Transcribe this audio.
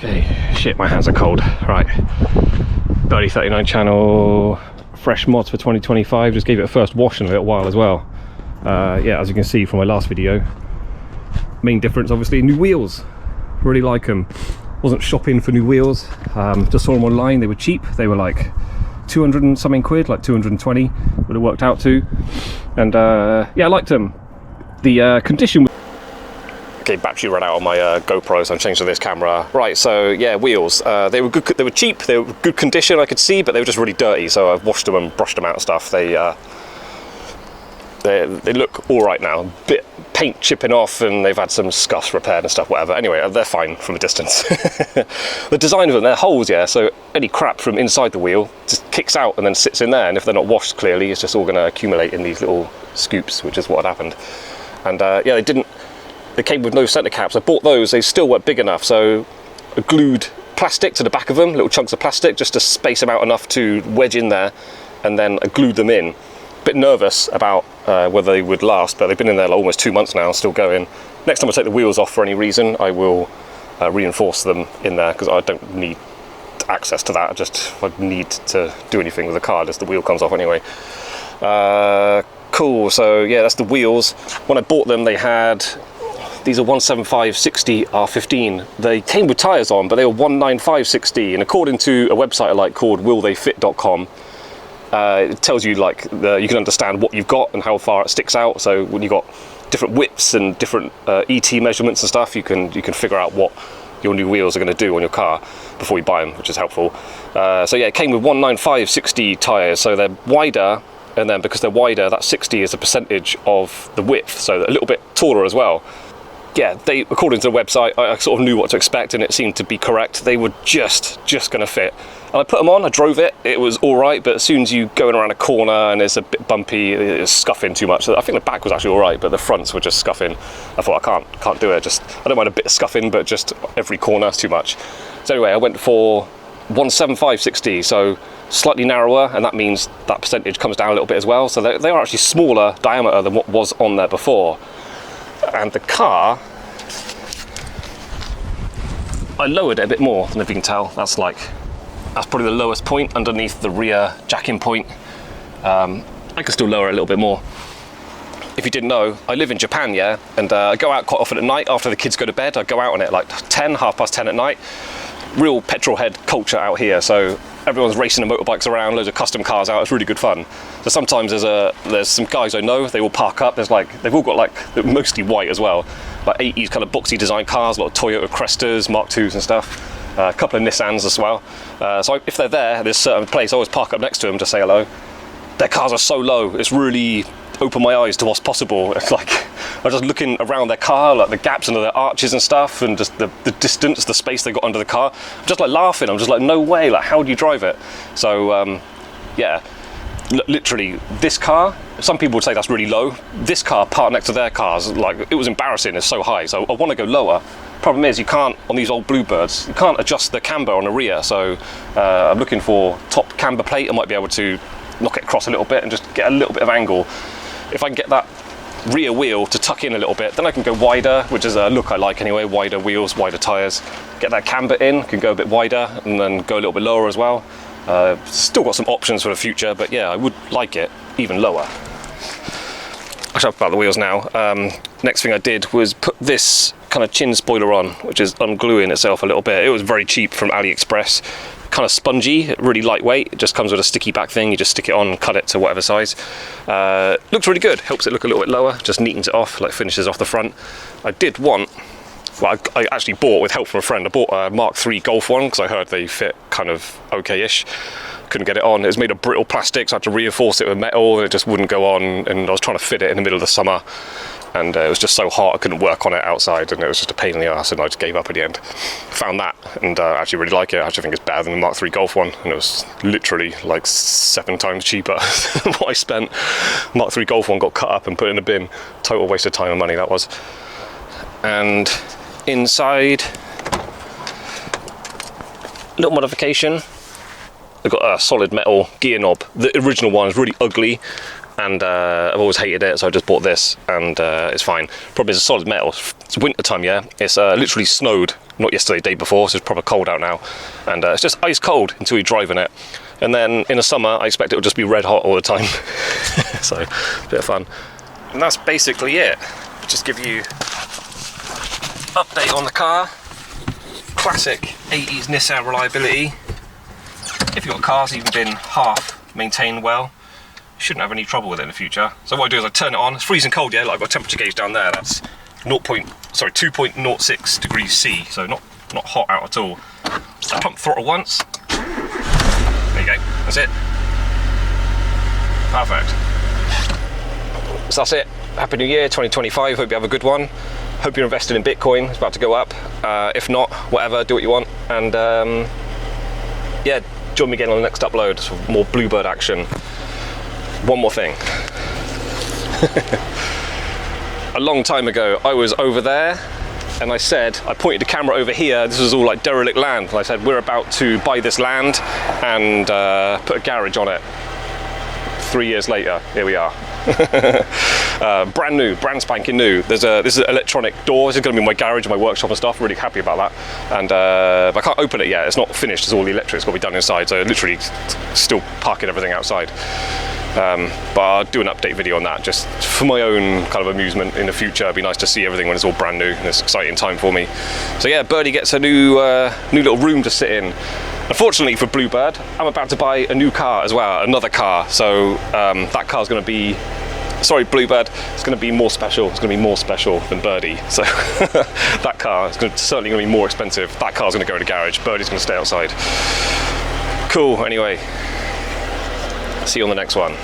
Okay, shit, my hands are cold. Right, BIRDY 39 channel, fresh mods for 2025. Just gave it a first wash in a little while as well. Yeah, as you can see from my last video, main difference obviously new wheels. Really like them. Wasn't shopping for new wheels, just saw them online. They were cheap. They were like 200 and something quid, like 220 would have worked out to. And yeah, I liked them. The condition. Okay, battery ran out on my GoPro, so I'm changing to this camera. Right, so yeah, wheels. They were good. They were cheap. They were good condition, I could see, but they were just really dirty. So I've washed them and brushed them out and stuff. They look all right now. Bit paint chipping off, and they've had some scuffs repaired and stuff. Whatever. Anyway, they're fine from a distance. The design of them, they're holes, yeah. So any crap from inside the wheel just kicks out and then sits in there. And if they're not washed clearly, it's just all going to accumulate in these little scoops, which is what had happened. And yeah, they came with no centre caps. I bought those, they still weren't big enough, so I glued plastic to the back of them, little chunks of plastic, just to space them out enough to wedge in there, and then I glued them in. Bit nervous about whether they would last, but they've been in there like almost 2 months now, still going. Next time I take the wheels off for any reason, I will reinforce them in there, because I don't need access to that. I need to do anything with the car as the wheel comes off anyway. Cool, so yeah, that's the wheels. When I bought them, they had, these are 175/60 R15. They came with tyres on, but they were 195/60, and according to a website I like called willtheyfit.com, it tells you like you can understand what you've got and how far it sticks out. So when you've got different widths and different ET measurements and stuff, you can figure out what your new wheels are going to do on your car before you buy them, which is helpful. So yeah, it came with 195/60 tyres, so they're wider, and then because they're wider, that 60 is a percentage of the width, so a little bit taller as well. Yeah, they, according to the website, I sort of knew what to expect, and it seemed to be correct. They were just going to fit. And I put them on, I drove it, it was all right, but as soon as you going around a corner and it's a bit bumpy, it's scuffing too much. So I think the back was actually all right, but the fronts were just scuffing. I thought, I can't do it. I don't mind a bit of scuffing, but just every corner is too much. So anyway, I went for 175/60, so slightly narrower, and that means that percentage comes down a little bit as well. So they are actually smaller diameter than what was on there before. And the car, I lowered it a bit more than if you can tell. That's probably the lowest point underneath the rear jacking point. I can still lower it a little bit more. If you didn't know, I live in Japan, yeah, and I go out quite often at night after the kids go to bed. I go out on it like 10:30 at night. Real petrol head culture out here, so everyone's racing the motorbikes around, loads of custom cars out. It's really good fun. So sometimes there's some guys I know, they all park up. They've all got like, mostly white as well, like 80s kind of boxy design cars, a lot of Toyota Crestas, Mark IIs and stuff. A couple of Nissans as well. So if they're there at this certain place, I always park up next to them to say hello. Their cars are so low, it's really opened my eyes to what's possible. It's like, I'm just looking around their car, like the gaps under their arches and stuff, and just the distance, the space they got under the car. I'm just like laughing, I'm just like, no way, like how do you drive it? So yeah, literally this car, some people would say that's really low. This car parked next to their cars, like it was embarrassing, it's so high. So I want to go lower. Problem is, you can't, on these old Bluebirds, you can't adjust the camber on the rear. So I'm looking for top camber plate. I might be able to knock it across a little bit and just get a little bit of angle. If I can get that rear wheel to tuck in a little bit, then I can go wider, which is a look I like anyway. Wider wheels, wider tyres. Get that camber in, can go a bit wider, and then go a little bit lower as well. Still got some options for the future, but yeah, I would like it even lower. I'll talk about the wheels now. Next thing I did was put this kind of chin spoiler on, which is ungluing itself a little bit. It was very cheap from AliExpress. Kind of spongy, really lightweight. It just comes with a sticky back thing. You just stick it on, cut it to whatever size. Looks really good. Helps it look a little bit lower. Just neatens it off, like finishes off the front. I did want, well, I actually bought with help from a friend. I bought a Mark III Golf one because I heard they fit kind of okay-ish. Couldn't get it on. It was made of brittle plastic, so I had to reinforce it with metal, and it just wouldn't go on. And I was trying to fit it in the middle of the summer, and it was just so hot I couldn't work on it outside, and it was just a pain in the ass, and I just gave up at the end. Found that, and I actually really like it. I actually think it's better than the Mark III Golf one, and it was literally like 7 times cheaper than what I spent. Mark III Golf one got cut up and put in a bin. Total waste of time and money that was. And inside, little modification. I've got a solid metal gear knob. The original one is really ugly. and I've always hated it, so I just bought this, and it's fine. Probably is a solid metal. It's winter time, yeah. It's literally snowed, not yesterday, the day before, so it's proper cold out now, and it's just ice cold until you drive in it. And then in the summer, I expect it will just be red hot all the time. So, a bit of fun. And that's basically it. Just give you update on the car. Classic 80s Nissan reliability. If your car's even been half maintained well, you shouldn't have any trouble with it in the future. So what I do is I turn it on. It's freezing cold, yeah. Like I've got a temperature gauge down there. That's 2.06 degrees C. So not hot out at all. I pump throttle once. There you go. That's it. Perfect. So that's it. Happy New Year 2025. Hope you have a good one. Hope you're invested in Bitcoin. It's about to go up. If not, whatever, do what you want. And yeah, join me again on the next upload for more Bluebird action. One more thing. A long time ago, I was over there and I pointed the camera over here. This was all like derelict land. And I said, we're about to buy this land and put a garage on it. 3 years later, here we are. Brand new, brand spanking new. This is an electronic door. This is going to be my garage, my workshop and stuff. Really happy about that. And but I can't open it yet. It's not finished. It's all the electric's got to be done inside. So literally still parking everything outside. But I'll do an update video on that just for my own kind of amusement in the future. It'd be nice to see everything when it's all brand new, and it's an exciting time for me. So yeah, Birdie gets a new little room to sit in. Unfortunately for Bluebird, I'm about to buy a new car as well, another car. So that car's going to be, sorry Bluebird, it's going to be more special. It's going to be more special than Birdie. So that car is certainly going to be more expensive. That car's going to go in the garage. Birdie's going to stay outside. Cool. Anyway, see you on the next one.